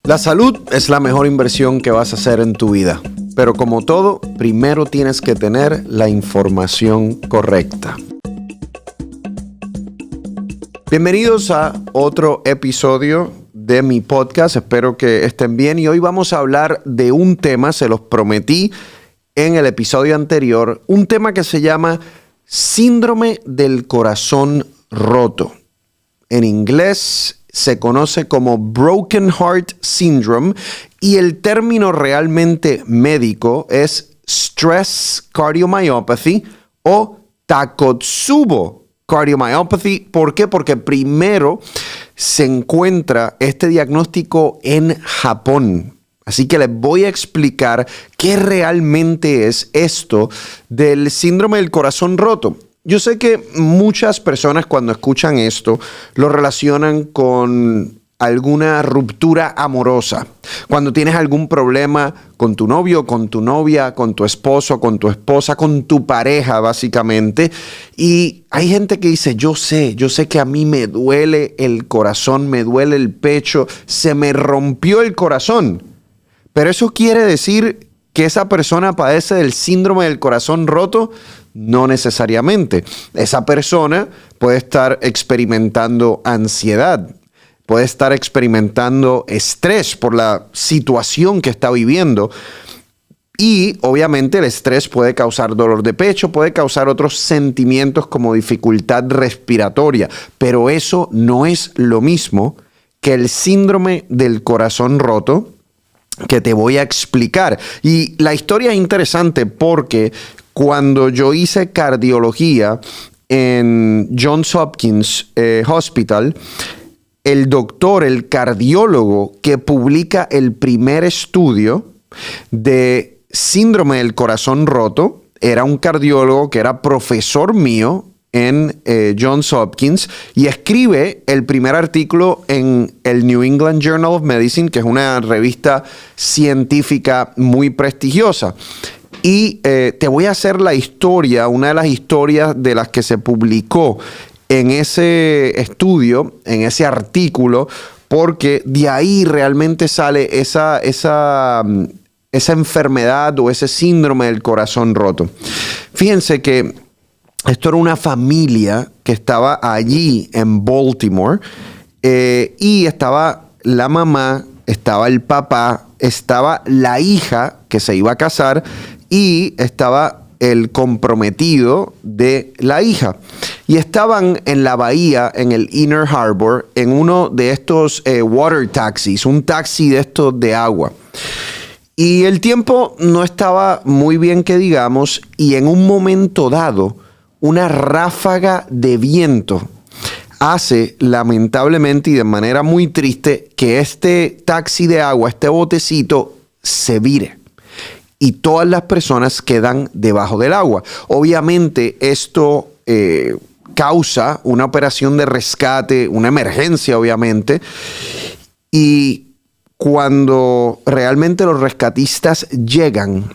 La salud es la mejor inversión que vas a hacer en tu vida. Pero como todo, primero tienes que tener la información correcta. Bienvenidos a otro episodio de mi podcast. Espero que estén bien. Y hoy vamos a hablar de un tema, se los prometí en el episodio anterior, un tema que se llama síndrome del corazón roto. En inglés se conoce como Broken Heart Syndrome y el término realmente médico es Stress Cardiomyopathy o Takotsubo Cardiomyopathy. ¿Por qué? Porque primero se encuentra este diagnóstico en Japón. Así que les voy a explicar qué realmente es esto del síndrome del corazón roto. Yo sé que muchas personas cuando escuchan esto lo relacionan con alguna ruptura amorosa. Cuando tienes algún problema con tu novio, con tu novia, con tu esposo, con tu esposa, con tu pareja básicamente. Y hay gente que dice, yo sé que a mí me duele el corazón, me duele el pecho, se me rompió el corazón. Pero eso quiere decir que esa persona padece del síndrome del corazón roto. No necesariamente. Esa persona puede estar experimentando ansiedad, puede estar experimentando estrés por la situación que está viviendo. Y obviamente el estrés puede causar dolor de pecho, puede causar otros sentimientos como dificultad respiratoria. Pero eso no es lo mismo que el síndrome del corazón roto que te voy a explicar. Y la historia es interesante porque cuando yo hice cardiología en Johns Hopkins Hospital, el doctor, el cardiólogo que publica el primer estudio de síndrome del corazón roto, era un cardiólogo que era profesor mío en Johns Hopkins y escribe el primer artículo en el New England Journal of Medicine, que es una revista científica muy prestigiosa. Y te voy a hacer la historia, una de las historias de las que se publicó en ese estudio, en ese artículo, porque de ahí realmente sale esa enfermedad o ese síndrome del corazón roto. Fíjense que esto era una familia que estaba allí en Baltimore y estaba la mamá, estaba el papá, estaba la hija que se iba a casar y estaba el comprometido de la hija. Y estaban en la bahía, en el Inner Harbor, en uno de estos water taxis, un taxi de estos de agua. Y el tiempo no estaba muy bien que digamos, y en un momento dado, una ráfaga de viento hace lamentablemente y de manera muy triste que este taxi de agua, este botecito, se vire y todas las personas quedan debajo del agua. Obviamente esto causa una operación de rescate, una emergencia obviamente, y cuando realmente los rescatistas llegan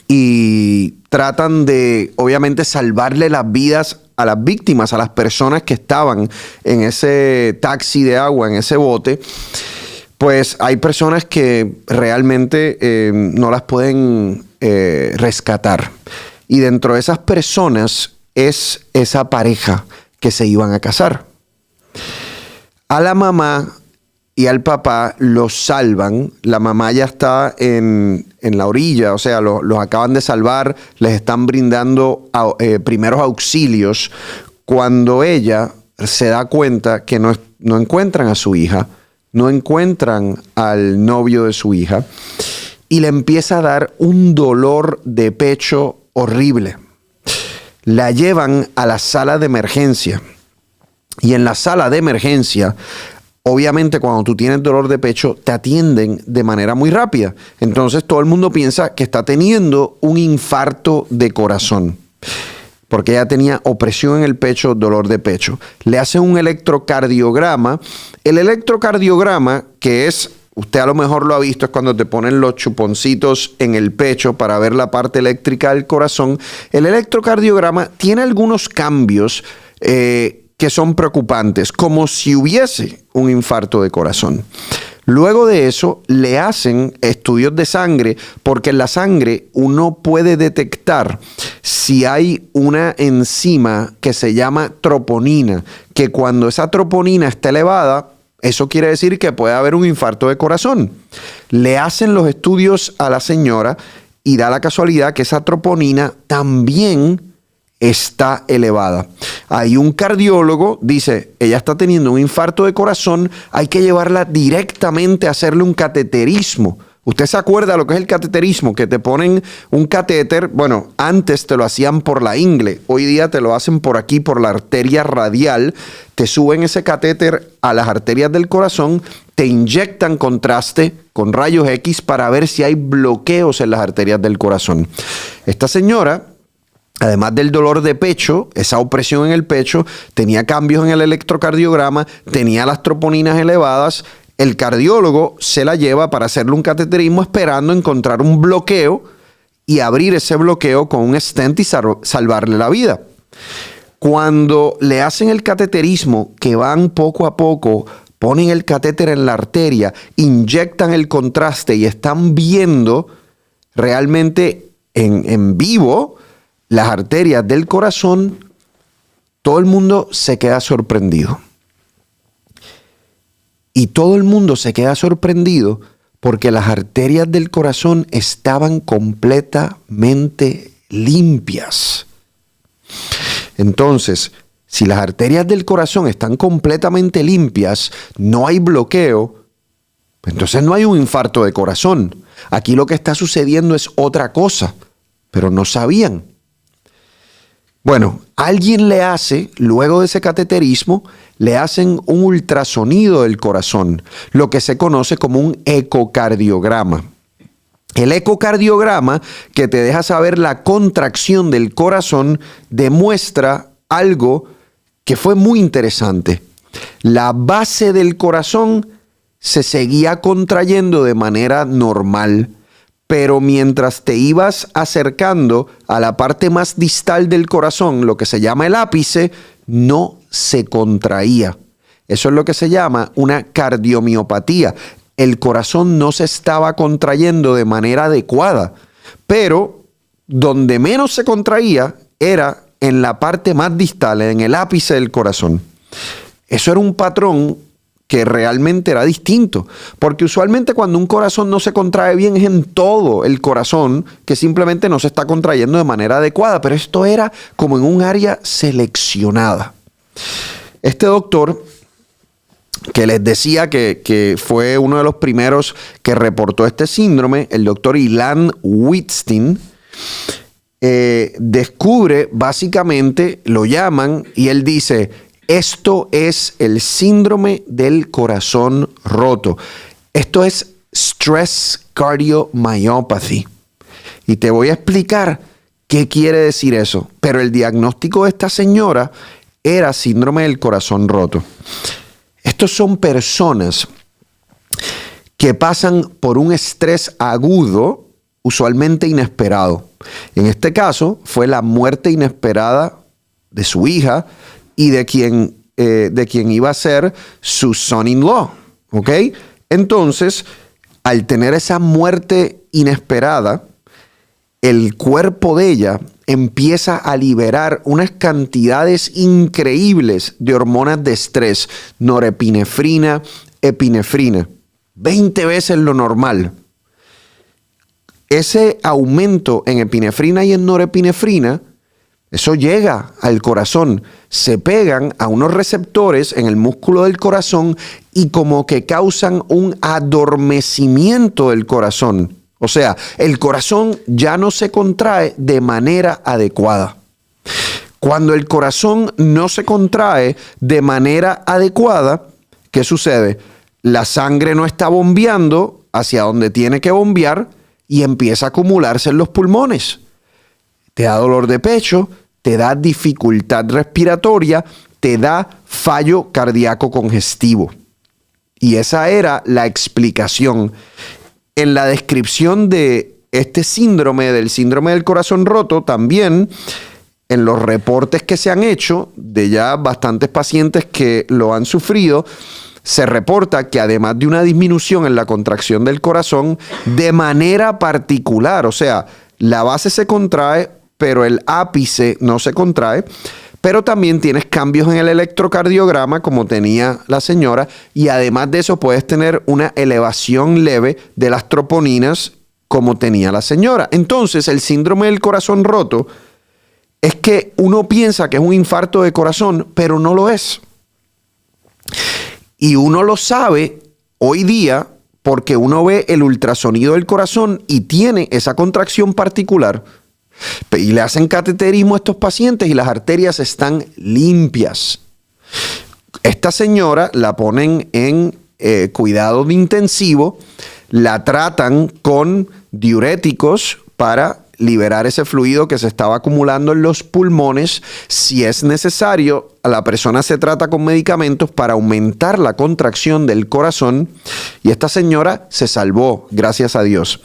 y tratan de, obviamente, salvarle las vidas a las víctimas, a las personas que estaban en ese taxi de agua, en ese bote, pues hay personas que realmente no las pueden rescatar. Y dentro de esas personas es esa pareja que se iban a casar. A la mamá y al papá los salvan. La mamá ya está en la orilla, o sea, los acaban de salvar, les están brindando primeros auxilios. Cuando ella se da cuenta que no encuentran a su hija, no encuentran al novio de su hija, y le empieza a dar un dolor de pecho horrible. La llevan a la sala de emergencia. Y en la sala de emergencia, obviamente cuando tú tienes dolor de pecho, te atienden de manera muy rápida. Entonces todo el mundo piensa que está teniendo un infarto de corazón, porque ella tenía opresión en el pecho, dolor de pecho. Le hacen un electrocardiograma. El electrocardiograma, que es, usted a lo mejor lo ha visto, es cuando te ponen los chuponcitos en el pecho para ver la parte eléctrica del corazón. El electrocardiograma tiene algunos cambios que son preocupantes, como si hubiese un infarto de corazón. Luego de eso, le hacen estudios de sangre, porque en la sangre uno puede detectar si hay una enzima que se llama troponina, que cuando esa troponina está elevada, eso quiere decir que puede haber un infarto de corazón. Le hacen los estudios a la señora y da la casualidad que esa troponina también está elevada. Hay un cardiólogo, dice, ella está teniendo un infarto de corazón, hay que llevarla directamente a hacerle un cateterismo. ¿Usted se acuerda lo que es el cateterismo? Que te ponen un catéter, bueno, antes te lo hacían por la ingle, hoy día te lo hacen por aquí, por la arteria radial, te suben ese catéter a las arterias del corazón, te inyectan contraste con rayos X para ver si hay bloqueos en las arterias del corazón. Esta señora, además del dolor de pecho, esa opresión en el pecho, tenía cambios en el electrocardiograma, tenía las troponinas elevadas. El cardiólogo se la lleva para hacerle un cateterismo esperando encontrar un bloqueo y abrir ese bloqueo con un stent y salvarle la vida. Cuando le hacen el cateterismo, que van poco a poco, ponen el catéter en la arteria, inyectan el contraste y están viendo realmente en vivo las arterias del corazón, todo el mundo se queda sorprendido. Y todo el mundo se queda sorprendido porque las arterias del corazón estaban completamente limpias. Entonces, si las arterias del corazón están completamente limpias, no hay bloqueo, entonces no hay un infarto de corazón. Aquí lo que está sucediendo es otra cosa, pero no sabían. Bueno, alguien le hace, luego de ese cateterismo, le hacen un ultrasonido del corazón, lo que se conoce como un ecocardiograma. El ecocardiograma, que te deja saber la contracción del corazón, demuestra algo que fue muy interesante. La base del corazón se seguía contrayendo de manera normal, pero mientras te ibas acercando a la parte más distal del corazón, lo que se llama el ápice, no se contraía. Eso es lo que se llama una cardiomiopatía. El corazón no se estaba contrayendo de manera adecuada, pero donde menos se contraía era en la parte más distal, en el ápice del corazón. Eso era un patrón que realmente era distinto, porque usualmente cuando un corazón no se contrae bien es en todo el corazón que simplemente no se está contrayendo de manera adecuada, pero esto era como en un área seleccionada. Este doctor, que les decía que fue uno de los primeros que reportó este síndrome, el doctor Ilan Whitstein, descubre básicamente, lo llaman y él dice: esto es el síndrome del corazón roto. Esto es stress cardiomyopathy. Y te voy a explicar qué quiere decir eso. Pero el diagnóstico de esta señora era síndrome del corazón roto. Estos son personas que pasan por un estrés agudo, usualmente inesperado. En este caso, fue la muerte inesperada de su hija y de quien iba a ser su son-in-law, ¿ok? Entonces, al tener esa muerte inesperada, el cuerpo de ella empieza a liberar unas cantidades increíbles de hormonas de estrés, norepinefrina, epinefrina, 20 veces lo normal. Ese aumento en epinefrina y en norepinefrina, eso llega al corazón, se pegan a unos receptores en el músculo del corazón y como que causan un adormecimiento del corazón. O sea, el corazón ya no se contrae de manera adecuada. Cuando el corazón no se contrae de manera adecuada, ¿qué sucede? La sangre no está bombeando hacia donde tiene que bombear y empieza a acumularse en los pulmones. Te da dolor de pecho, te da dificultad respiratoria, te da fallo cardíaco congestivo. Y esa era la explicación. En la descripción de este síndrome, del síndrome del corazón roto, también en los reportes que se han hecho de ya bastantes pacientes que lo han sufrido, se reporta que además de una disminución en la contracción del corazón, de manera particular, o sea, la base se contrae, pero el ápice no se contrae, pero también tienes cambios en el electrocardiograma como tenía la señora, y además de eso puedes tener una elevación leve de las troponinas como tenía la señora. Entonces, el síndrome del corazón roto es que uno piensa que es un infarto de corazón, pero no lo es. Y uno lo sabe hoy día porque uno ve el ultrasonido del corazón y tiene esa contracción particular. Y le hacen cateterismo a estos pacientes y las arterias están limpias. Esta señora la ponen en cuidado de intensivo, la tratan con diuréticos para liberar ese fluido que se estaba acumulando en los pulmones. Si es necesario, la persona se trata con medicamentos para aumentar la contracción del corazón, y esta señora se salvó, gracias a Dios.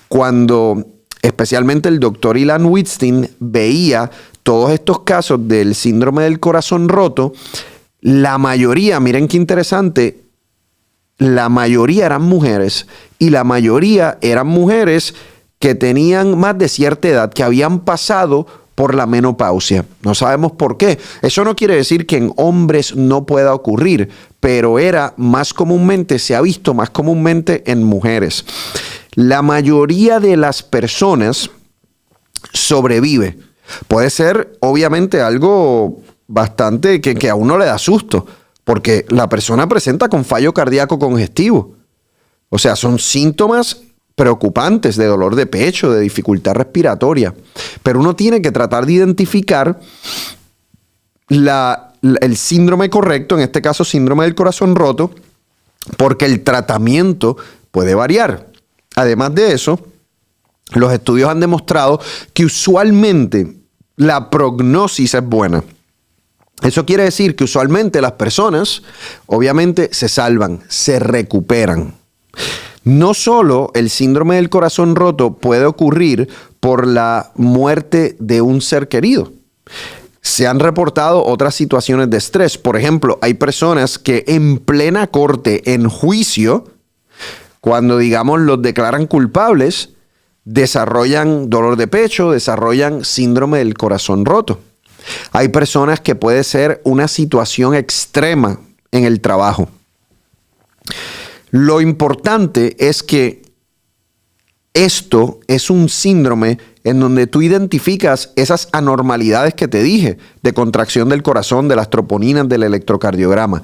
Cuando especialmente el doctor Ilan Whitstein veía todos estos casos del síndrome del corazón roto, la mayoría, miren qué interesante, la mayoría eran mujeres, y la mayoría eran mujeres que tenían más de cierta edad, que habían pasado por la menopausia. No sabemos por qué. Eso no quiere decir que en hombres no pueda ocurrir, pero se ha visto más comúnmente en mujeres. La mayoría de las personas sobrevive. Puede ser, obviamente, algo bastante que a uno le da susto, porque la persona presenta con fallo cardíaco congestivo. O sea, son síntomas preocupantes de dolor de pecho, de dificultad respiratoria. Pero uno tiene que tratar de identificar el síndrome correcto, en este caso síndrome del corazón roto, porque el tratamiento puede variar. Además de eso, los estudios han demostrado que usualmente la prognosis es buena. Eso quiere decir que usualmente las personas, obviamente, se salvan, se recuperan. No solo el síndrome del corazón roto puede ocurrir por la muerte de un ser querido. Se han reportado otras situaciones de estrés. Por ejemplo, hay personas que en plena corte, en juicio, cuando, digamos, los declaran culpables, desarrollan dolor de pecho, desarrollan síndrome del corazón roto. Hay personas que puede ser una situación extrema en el trabajo. Lo importante es que esto es un síndrome en donde tú identificas esas anormalidades que te dije, de contracción del corazón, de las troponinas, del electrocardiograma.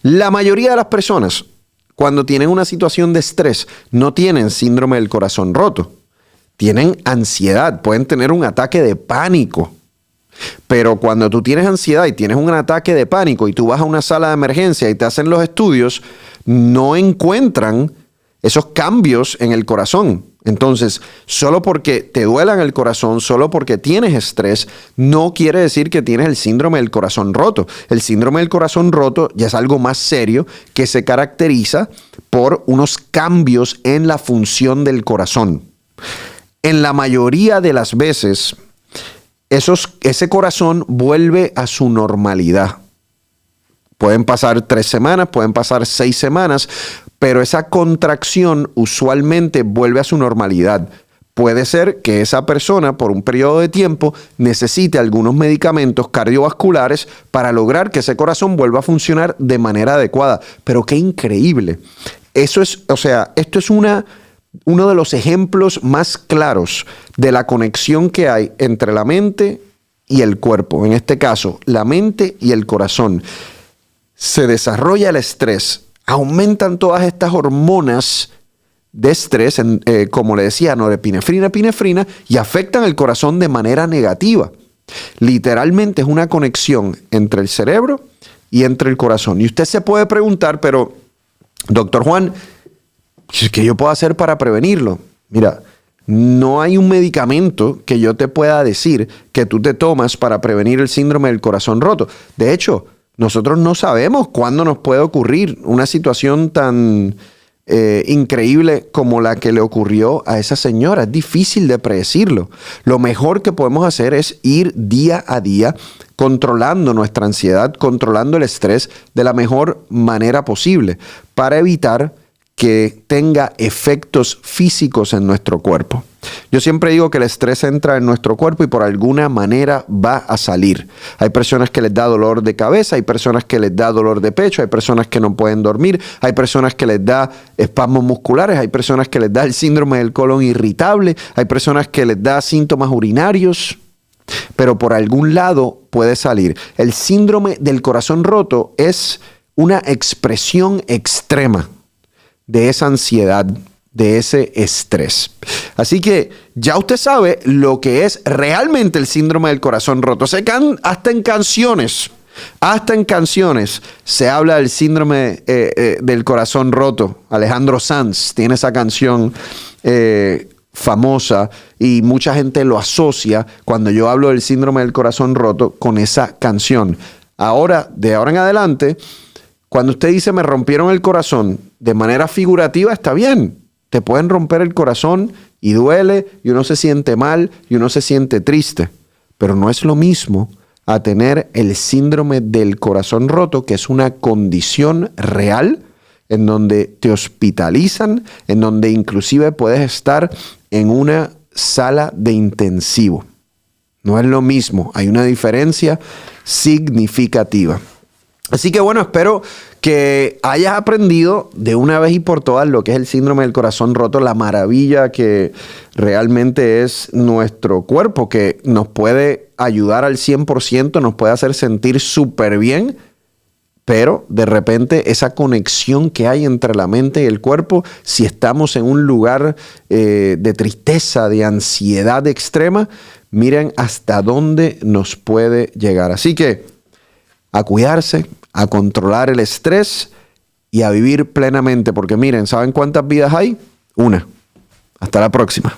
La mayoría de las personas, cuando tienen una situación de estrés, no tienen síndrome del corazón roto. Tienen ansiedad, pueden tener un ataque de pánico. Pero cuando tú tienes ansiedad y tienes un ataque de pánico y tú vas a una sala de emergencia y te hacen los estudios, no encuentran esos cambios en el corazón. Entonces, solo porque te duela en el corazón, solo porque tienes estrés, no quiere decir que tienes el síndrome del corazón roto. El síndrome del corazón roto ya es algo más serio que se caracteriza por unos cambios en la función del corazón. En la mayoría de las veces, ese corazón vuelve a su normalidad. Pueden pasar 3 semanas, pueden pasar 6 semanas, pero esa contracción usualmente vuelve a su normalidad. Puede ser que esa persona por un periodo de tiempo necesite algunos medicamentos cardiovasculares para lograr que ese corazón vuelva a funcionar de manera adecuada. Pero qué increíble. Esto es uno de los ejemplos más claros de la conexión que hay entre la mente y el cuerpo. En este caso, la mente y el corazón. Se desarrolla el estrés, aumentan todas estas hormonas de estrés, como le decía, norepinefrina, epinefrina, y afectan el corazón de manera negativa. Literalmente es una conexión entre el cerebro y entre el corazón. Y usted se puede preguntar, pero, doctor Juan, ¿qué yo puedo hacer para prevenirlo? Mira, no hay un medicamento que yo te pueda decir que tú te tomas para prevenir el síndrome del corazón roto. De hecho, nosotros no sabemos cuándo nos puede ocurrir una situación tan increíble como la que le ocurrió a esa señora. Es difícil de predecirlo. Lo mejor que podemos hacer es ir día a día controlando nuestra ansiedad, controlando el estrés de la mejor manera posible para evitar que tenga efectos físicos en nuestro cuerpo. Yo siempre digo que el estrés entra en nuestro cuerpo y por alguna manera va a salir. Hay personas que les da dolor de cabeza, hay personas que les da dolor de pecho, hay personas que no pueden dormir, hay personas que les da espasmos musculares, hay personas que les da el síndrome del colon irritable, hay personas que les da síntomas urinarios, pero por algún lado puede salir. El síndrome del corazón roto es una expresión extrema de esa ansiedad, de ese estrés. Así que ya usted sabe lo que es realmente el síndrome del corazón roto. Hasta en canciones se habla del síndrome del corazón roto. Alejandro Sanz tiene esa canción famosa y mucha gente lo asocia cuando yo hablo del síndrome del corazón roto con esa canción. Ahora, de ahora en adelante, cuando usted dice me rompieron el corazón, de manera figurativa está bien. Te pueden romper el corazón y duele y uno se siente mal y uno se siente triste. Pero no es lo mismo a tener el síndrome del corazón roto, que es una condición real en donde te hospitalizan, en donde inclusive puedes estar en una sala de intensivo. No es lo mismo, hay una diferencia significativa. Así que bueno, espero que hayas aprendido de una vez y por todas lo que es el síndrome del corazón roto, la maravilla que realmente es nuestro cuerpo, que nos puede ayudar al 100%, nos puede hacer sentir súper bien, pero de repente esa conexión que hay entre la mente y el cuerpo, si estamos en un lugar de tristeza, de ansiedad extrema, miren hasta dónde nos puede llegar. Así que a cuidarse, a controlar el estrés y a vivir plenamente. Porque miren, ¿saben cuántas vidas hay? Una. Hasta la próxima.